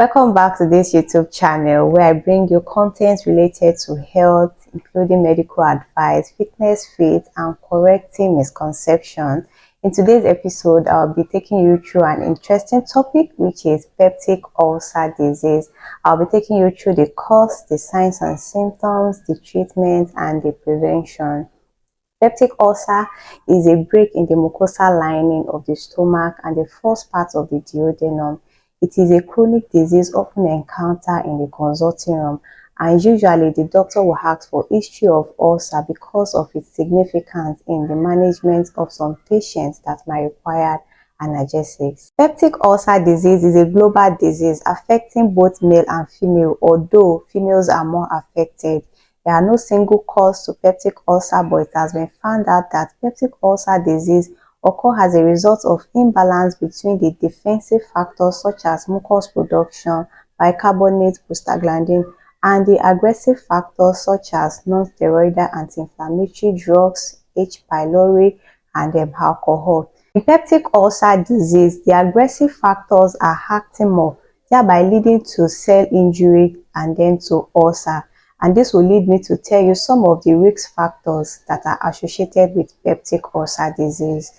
Welcome back to this YouTube channel where I bring you content related to health, including medical advice, fitness faith, and correcting misconceptions. In today's episode, I'll be taking you through an interesting topic, which is peptic ulcer disease. I'll be taking you through the cause, the signs and symptoms, the treatment, and the prevention. Peptic ulcer is a break in the mucosal lining of the stomach and the first part of the duodenum. It is a chronic disease often encountered in the consulting room, and usually the doctor will ask for history of ulcer because of its significance in the management of some patients that might require analgesics. Peptic ulcer disease is a global disease affecting both male and female, although females are more affected. There are no single cause to peptic ulcer, but it has been found out that peptic ulcer disease occurs as a result of imbalance between the defensive factors such as mucus production, bicarbonate, prostaglandin, and the aggressive factors such as non-steroidal anti-inflammatory drugs, H. pylori, and alcohol. In peptic ulcer disease, the aggressive factors are acting more, thereby leading to cell injury and then to ulcer. And this will lead me to tell you some of the risk factors that are associated with peptic ulcer disease.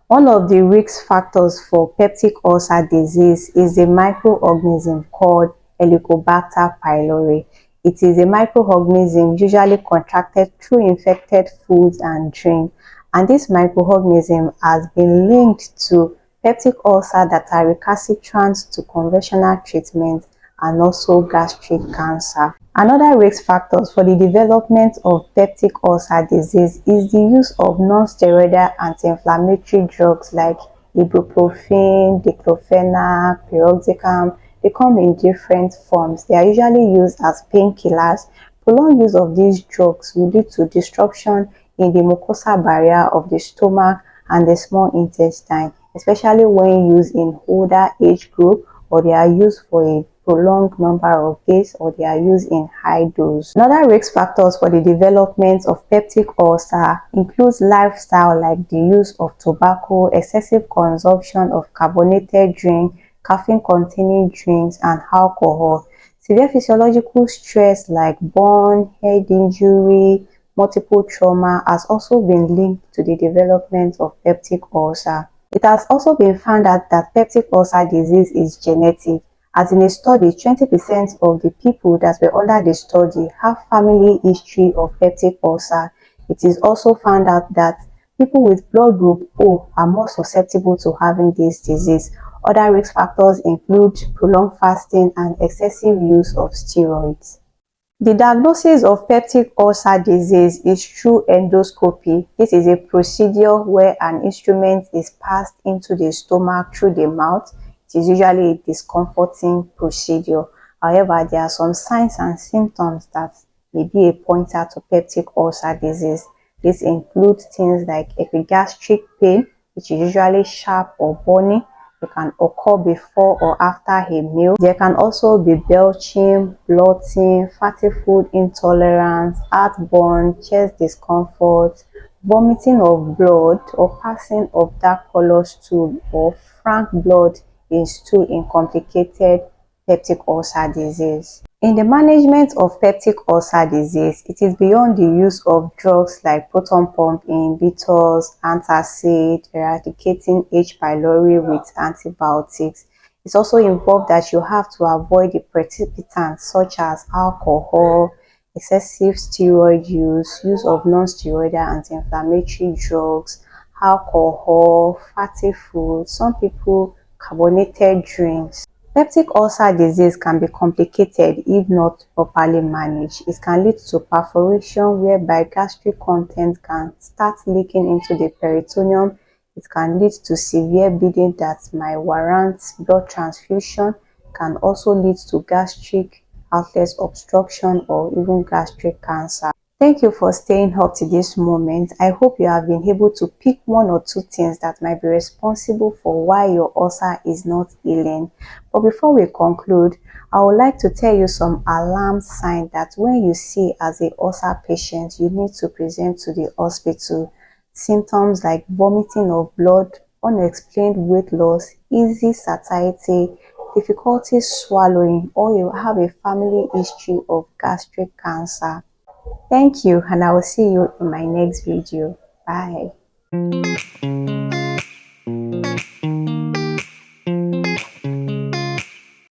One of the risk factors for peptic ulcer disease is a microorganism called Helicobacter pylori. It is a microorganism usually contracted through infected foods and drink, and this microorganism has been linked to peptic ulcer that are recalcitrant to conventional treatment and also gastric cancer. Another risk factors for the development of peptic ulcer disease is the use of non-steroidal anti-inflammatory drugs like ibuprofen, diclofenac, piroxicam. They come in different forms. They are usually used as painkillers. Prolonged use of these drugs will lead to disruption in the mucosal barrier of the stomach and the small intestine, especially when used in older age group, or they are used for a prolonged number of days, or they are used in high dose. Another risk factors for the development of peptic ulcer includes lifestyle like the use of tobacco, excessive consumption of carbonated drink, caffeine containing drinks, and alcohol. Severe physiological stress like burn, head injury, multiple trauma has also been linked to the development of peptic ulcer. It has also been found out that peptic ulcer disease is genetic. As in a study, 20% of the people that were under the study have family history of peptic ulcer. It is also found out that people with blood group O are more susceptible to having this disease. Other risk factors include prolonged fasting and excessive use of steroids. The diagnosis of peptic ulcer disease is through endoscopy. This is a procedure where an instrument is passed into the stomach through the mouth. It is usually a discomforting procedure. However, there are some signs and symptoms that may be a pointer to peptic ulcer disease. This includes things like epigastric pain, which is usually sharp or burning. It can occur before or after a meal. There can also be belching, bloating, fatty food intolerance, heartburn, chest discomfort, vomiting of blood or passing of dark color stool or frank blood in stool in complicated peptic ulcer disease. In the management of peptic ulcer disease, it is beyond the use of drugs like proton pump inhibitors, antacid, eradicating H. pylori with antibiotics. It's also involved that you have to avoid the precipitants such as alcohol, excessive steroid use of non-steroidal anti-inflammatory drugs, alcohol, fatty food, some people carbonated drinks. Peptic ulcer disease can be complicated if not properly managed. It can lead to perforation whereby gastric content can start leaking into the peritoneum. It can lead to severe bleeding that might warrant blood transfusion. It can also lead to gastric outlet obstruction or even gastric cancer. Thank you for staying up to this moment. I hope you have been able to pick one or two things that might be responsible for why your ulcer is not healing. But before we conclude, I would like to tell you some alarm signs that when you see as a ulcer patient, you need to present to the hospital. Symptoms like vomiting of blood, unexplained weight loss, easy satiety, difficulty swallowing, or you have a family history of gastric cancer. Thank you, and I will see you in my next video. Bye.